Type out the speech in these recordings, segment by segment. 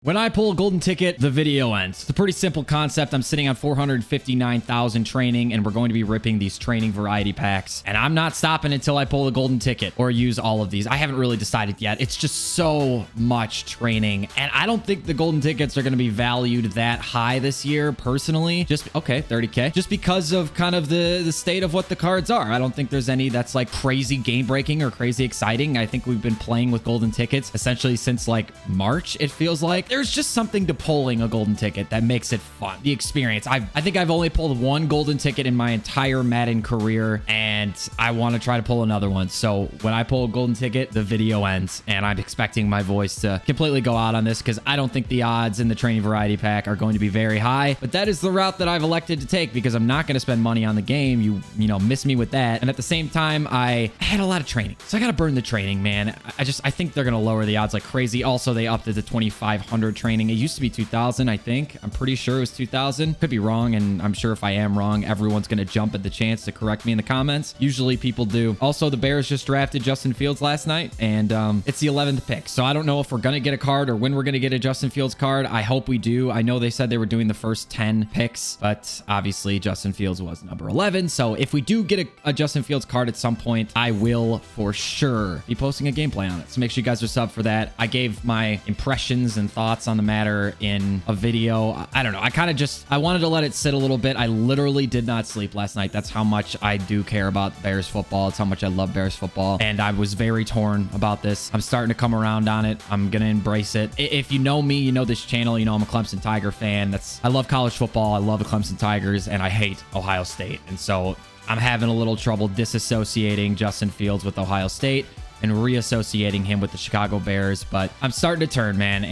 When I pull a golden ticket, the video ends. It's a pretty simple concept. I'm sitting on 459,000 training, and we're going to be ripping these training variety packs. And I'm not stopping until I pull the golden ticket or use all of these. I haven't really decided yet. It's just so much training. And I don't think the golden tickets are going to be valued that high this year, personally. Okay, 30K. Just because of kind of the state of what the cards are. I don't think there's any that's like crazy game-breaking or crazy exciting. I think we've been playing with golden tickets essentially since like March, it feels like. There's just something to pulling a golden ticket that makes it fun. The experience. I think I've only pulled one golden ticket in my entire Madden career, and I want to try to pull another one. So when I pull a golden ticket, the video ends, and I'm expecting my voice to completely go out on this because I don't think the odds in the training variety pack are going to be very high. But that is the route that I've elected to take because I'm not going to spend money on the game. You know, miss me with that. And at the same time, I had a lot of training, so I got to burn the training, man. I think they're going to lower the odds like crazy. Also, they upped it to 2,500 training. It used to be 2,000, I think. I'm pretty sure it was 2,000. Could be wrong, and I'm sure if I am wrong, everyone's going to jump at the chance to correct me in the comments. Usually people do. Also, the Bears just drafted Justin Fields last night, and it's the 11th pick. So I don't know if we're going to get a card or when we're going to get a Justin Fields card. I hope we do. I know they said they were doing the first 10 picks, but obviously Justin Fields was number 11. So if we do get a Justin Fields card at some point, I will for sure be posting a gameplay on it. So make sure you guys are subbed for that. I gave my impressions and thoughts on the matter in a video. I don't know. I wanted to let it sit a little bit. I literally did not sleep last night. That's how much I do care about Bears football. It's how much I love Bears football. And I was very torn about this. I'm starting to come around on it. I'm going to embrace it. If you know me, you know this channel, you know I'm a Clemson Tiger fan. I love college football. I love the Clemson Tigers, and I hate Ohio State. And so I'm having a little trouble disassociating Justin Fields with Ohio State and reassociating him with the Chicago Bears. But I'm starting to turn, man.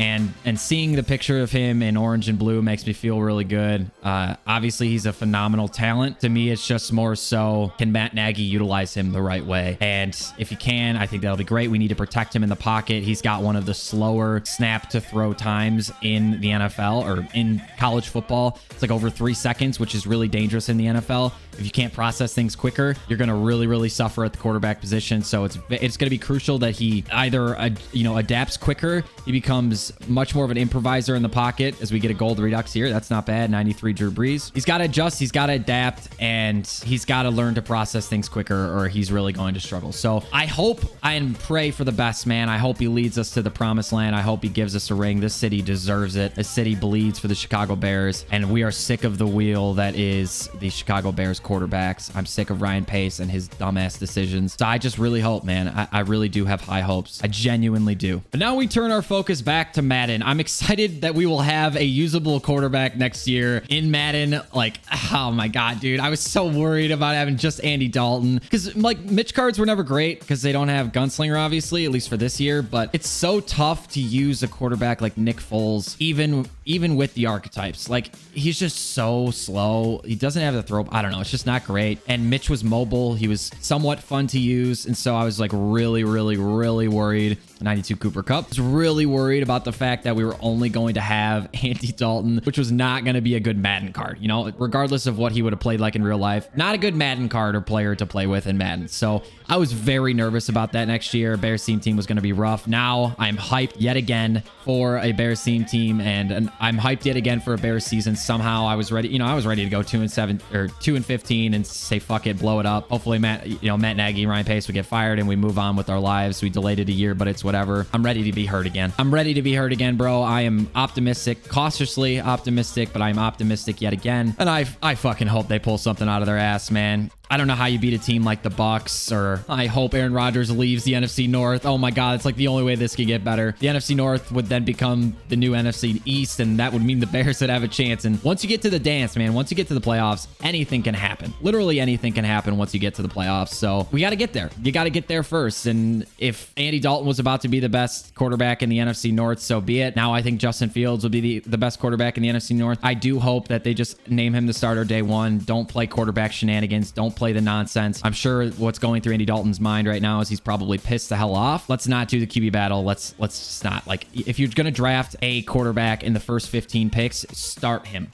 And seeing the picture of him in orange and blue makes me feel really good. Obviously, he's a phenomenal talent. To me, it's just more so, can Matt Nagy utilize him the right way? And if he can, I think that'll be great. We need to protect him in the pocket. He's got one of the slower snap to throw times in the NFL or in college football. It's like over 3 seconds, which is really dangerous in the NFL. If you can't process things quicker, you're going to really, really suffer at the quarterback position. So it's going to be crucial that he either, adapts quicker. He becomes much more of an improviser in the pocket as we get a gold redux here. That's not bad. 93 Drew Brees. He's got to adjust. He's got to adapt, and he's got to learn to process things quicker, or he's really going to struggle. So I hope and pray for the best, man. I hope he leads us to the promised land. I hope he gives us a ring. This city deserves it. This city bleeds for the Chicago Bears, and we are sick of the wheel that is the Chicago Bears quarterbacks. I'm sick of Ryan Pace and his dumbass decisions. So I just really hope, man. I really do have high hopes. I genuinely do. But now we turn our focus back to Madden. I'm excited that we will have a usable quarterback next year in Madden. Like, oh my God, dude. I was so worried about having just Andy Dalton because like Mitch cards were never great because they don't have Gunslinger, obviously, at least for this year. But it's so tough to use a quarterback like Nick Foles, even with the archetypes. Like, he's just so slow. He doesn't have the throw. I don't know. It's just not great. And Mitch was mobile. He was somewhat fun to use. And so I was like really worried. 92 Cooper Cup. I was really worried about the fact that we were only going to have Andy Dalton, which was not going to be a good Madden card, regardless of what he would have played like in real life. Not a good Madden card or player to play with in Madden. So I was very nervous about that next year. Bears team was going to be rough. Now I'm hyped yet again for a Bears team, and I'm hyped yet again for a Bears season. Somehow I was ready. I was ready to go 2-7 or 2-15 and say fuck it, blow it up. Hopefully Matt Nagy, Ryan Pace would get fired and we move on with our lives. We delayed it a year, but it's whatever. I'm ready to be hurt again. I'm ready to be hurt again, bro. I am optimistic, cautiously optimistic, but I'm optimistic yet again. And I fucking hope they pull something out of their ass, man. I don't know how you beat a team like the Bucks, or I hope Aaron Rodgers leaves the NFC North. Oh my God, it's like the only way this could get better. The NFC North would then become the new NFC East, and that would mean the Bears would have a chance. And once you get to the dance, man, once you get to the playoffs, anything can happen. Literally anything can happen once you get to the playoffs. So we got to get there. You got to get there first. And if Andy Dalton was about to be the best quarterback in the NFC North, so be it. Now I think Justin Fields will be the best quarterback in the NFC North. I do hope that they just name him the starter day one. Don't play quarterback shenanigans. Don't play the nonsense. I'm sure what's going through Andy Dalton's mind right now is he's probably pissed the hell off. Let's not do the QB battle. Let's just not. Like, if you're going to draft a quarterback in the first 15 picks, start him.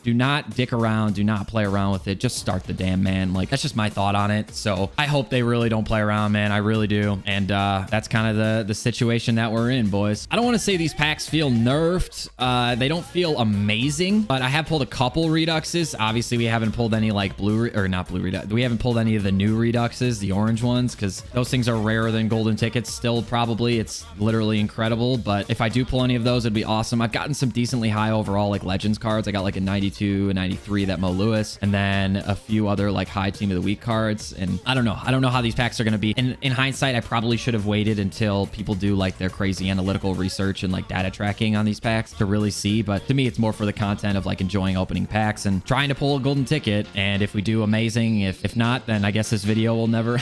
Do not dick around. Do not play around with it. Just start the damn man. Like, that's just my thought on it. So I hope they really don't play around, man. I really do. And that's kind of the situation that we're in, boys. I don't want to say these packs feel nerfed. They don't feel amazing, but I have pulled a couple reduxes. Obviously, we haven't pulled any like not blue redux. We haven't pulled any of the new reduxes, the orange ones, because those things are rarer than golden tickets still probably. It's literally incredible. But if I do pull any of those, it'd be awesome. I've gotten some decently high overall like legends cards. I got like a 92, a 93, that Mo Lewis, and then a few other like high team of the week cards. And I don't know how these packs are going to be. And in hindsight, I probably should have waited until people do like their crazy analytical research and like data tracking on these packs to really see. But to me, it's more for the content of like enjoying opening packs and trying to pull a golden ticket. And if we do, amazing. If not, then I guess this video will never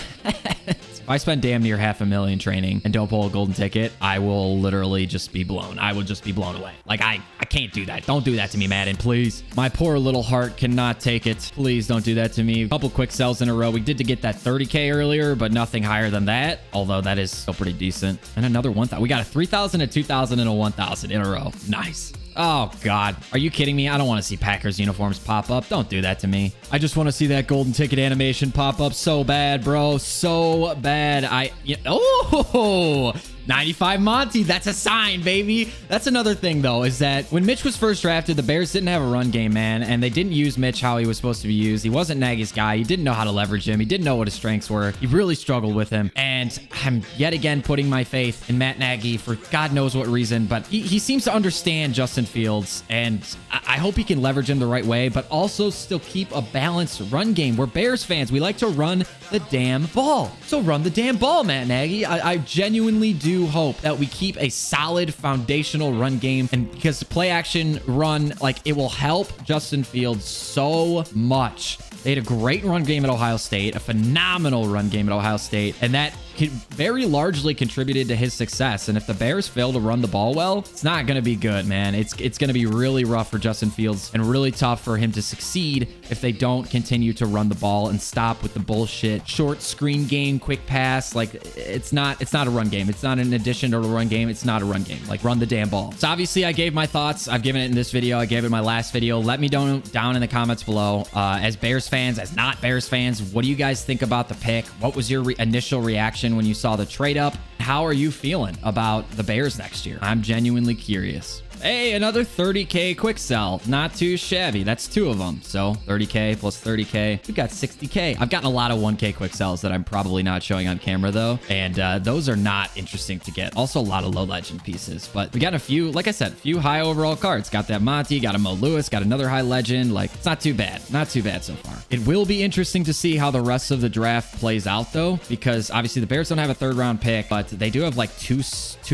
If I spend damn near $500,000 training and don't pull a golden ticket, I will literally just be blown. I will just be blown away. Like, I can't do that. Don't do that to me, Madden, please. My poor little heart cannot take it. Please don't do that to me. A couple quick sells in a row. We did to get that 30K earlier, but nothing higher than that, although that is still pretty decent. And another 1,000. We got a 3,000, a 2,000, and a 1,000 in a row. Nice. Oh, God. Are you kidding me? I don't want to see Packers uniforms pop up. Don't do that to me. I just want to see that golden ticket animation pop up so bad, bro. So bad. Oh, 95 Monty. That's a sign, baby. That's another thing, though, is that when Mitch was first drafted, the Bears didn't have a run game, man, and they didn't use Mitch how he was supposed to be used. He wasn't Nagy's guy. He didn't know how to leverage him. He didn't know what his strengths were. He really struggled with him, and I'm yet again putting my faith in Matt Nagy for God knows what reason, but he seems to understand Justin Fields, and I hope he can leverage him the right way, but also still keep a balanced run game. We're Bears fans. We like to run the damn ball. So run the damn ball, Matt Nagy. I genuinely do hope that we keep a solid foundational run game, and because play action run, like, it will help Justin Fields so much. They had a great run game at Ohio State, a phenomenal run game at Ohio State, and that very largely contributed to his success. And if the Bears fail to run the ball well, it's not going to be good, man. It's going to be really rough for Justin Fields and really tough for him to succeed if they don't continue to run the ball and stop with the bullshit short screen game, quick pass. Like, it's not a run game. It's not an addition to a run game. It's not a run game. Like, run the damn ball. So obviously I gave my thoughts. I've given it in this video. I gave it in my last video. Let me down in the comments below. As Bears fans, as not Bears fans, what do you guys think about the pick? What was your initial reaction when you saw the trade up? How are you feeling about the Bears next year? I'm genuinely curious. Hey, another 30K quick sell. Not too shabby. That's two of them. So 30K plus 30K. We've got 60K. I've gotten a lot of 1K quick sells that I'm probably not showing on camera, though. And those are not interesting to get. Also, a lot of low legend pieces. But we got a few, like I said, a few high overall cards. Got that Monty, got a Mo Lewis, got another high legend. Like, it's not too bad. Not too bad so far. It will be interesting to see how the rest of the draft plays out, though, because obviously the Bears don't have a third-round pick, but they do have like two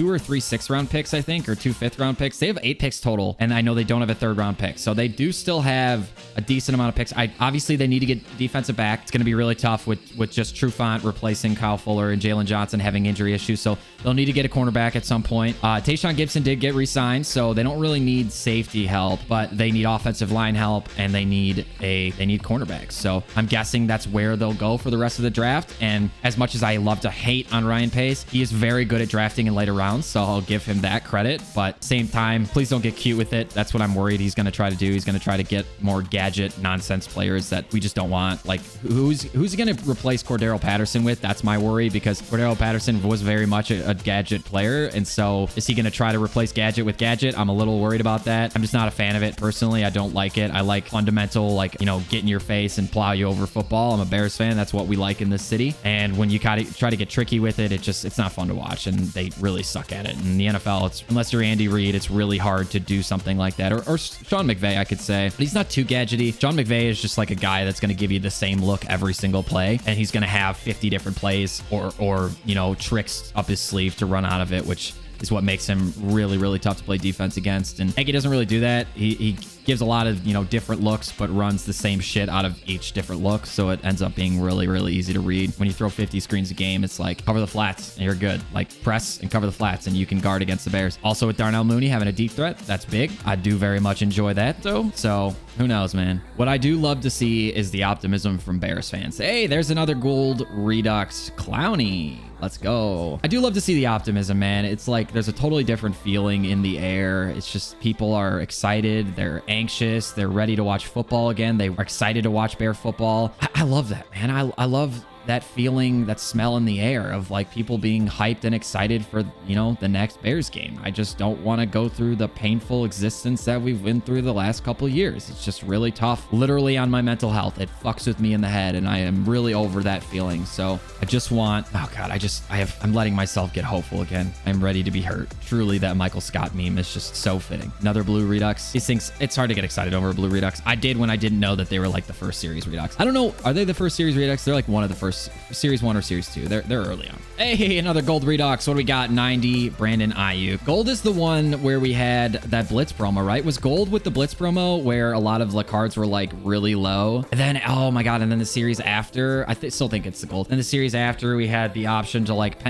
or three sixth-round picks, I think, or two fifth-round picks. They have 8 picks total, and I know they don't have a third-round pick, so they do still have a decent amount of picks. Obviously, they need to get defensive back. It's going to be really tough with just Trufant replacing Kyle Fuller and Jalen Johnson having injury issues, so they'll need to get a cornerback at some point. Tayshaun Gibson did get re-signed, so they don't really need safety help, but they need offensive line help, and they need cornerbacks. So I'm guessing that's where they'll go for the rest of the draft. And as much as I love to hate on Ryan Pace, he is very good at drafting in later rounds, so I'll give him that credit. But same time, please don't get cute with it. That's what I'm worried he's going to try to do. He's going to try to get more gadget nonsense players that we just don't want. Like, who's he going to replace Cordero Patterson with? That's my worry, because Cordero Patterson was very much a gadget player. And so is he going to try to replace gadget with gadget? I'm a little worried about that. I'm just not a fan of it personally. I don't like it. I like fundamental, like, get in your face and plow you over football. I'm a Bears fan. That's what we like in this city. And when you try to get tricky with it, it's not fun to watch, and they really suck at it. In the NFL, unless you're Andy Reid, it's really hard to do something like that. Or Sean McVay, I could say. But he's not too gadgety. Sean McVay is just like a guy that's going to give you the same look every single play, and he's going to have 50 different plays or tricks up his sleeve to run out of it, which is what makes him really, really tough to play defense against. And Nagy doesn't really do that. He gives a lot of, different looks, but runs the same shit out of each different look. So it ends up being really, really easy to read. When you throw 50 screens a game, it's like, cover the flats and you're good. Like, press and cover the flats and you can guard against the Bears. Also with Darnell Mooney having a deep threat, that's big. I do very much enjoy that, though. So who knows, man. What I do love to see is the optimism from Bears fans. Hey, there's another gold Redux Clowney. Let's go. I do love to see the optimism, man. It's like there's a totally different feeling in the air. It's just people are excited. They're anxious. They're ready to watch football again. They are excited to watch Bear football. I love that, man. I love that feeling, that smell in the air of like people being hyped and excited for, you know, the next Bears game. I just don't want to go through the painful existence that we've been through the last couple of years. It's just really tough, literally on my mental health. It fucks with me in the head, and I am really over that feeling. So I just want, oh God, I'm letting myself get hopeful again. I'm ready to be hurt. Truly, that Michael Scott meme is just so fitting. Another blue Redux. These things, it's hard to get excited over a blue Redux. I did when I didn't know that they were like the first series Redux. I don't know. Are they the first series Redux? They're like one of the first series 1 or series 2. They're early on. Hey, another gold Redux. What do we got? 90 Brandon Ayuk. Gold is the one where we had that Blitz promo, right? Was gold with the Blitz promo where a lot of the cards were like really low. And then, oh my God. And then the series after, still think it's the gold. And the series after, we had the option to like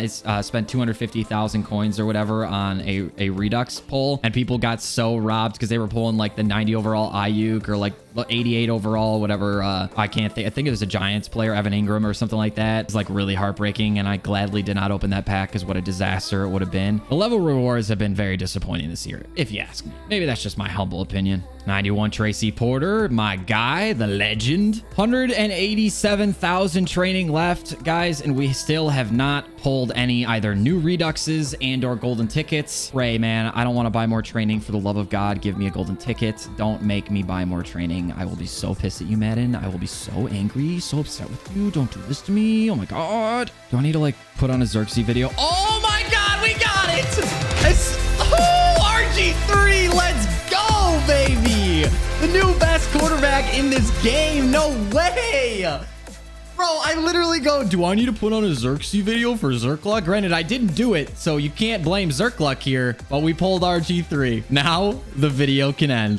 spend 250,000 coins or whatever on a Redux pull. And people got so robbed because they were pulling like the 90 overall Ayuk or like 88 overall, whatever. I can't think. I think it was a Giants player, Evan Ingram or something like that. It's like really heartbreaking, and I gladly did not open that pack because what a disaster it would have been. The level rewards have been very disappointing this year, if you ask me. Maybe that's just my humble opinion. 91 Tracy Porter, my guy, the legend. 187,000 training left, guys, and we still have not pulled any either new Reduxes and or golden tickets. Ray, man, I don't want to buy more training. For the love of God, give me a golden ticket. Don't make me buy more training. I will be so pissed at you, Madden. I will be so angry, so upset with you. Don't do this to me. Oh my God. Do I need to like put on a Zirksee video? Oh my God, we got it. RG3, let's go, baby. The new best quarterback in this game. No way. Bro, I literally go, do I need to put on a zirksee video for zirkluck? Granted, I didn't do it, so you can't blame zirkluck here, but we pulled RG3. Now the video can end.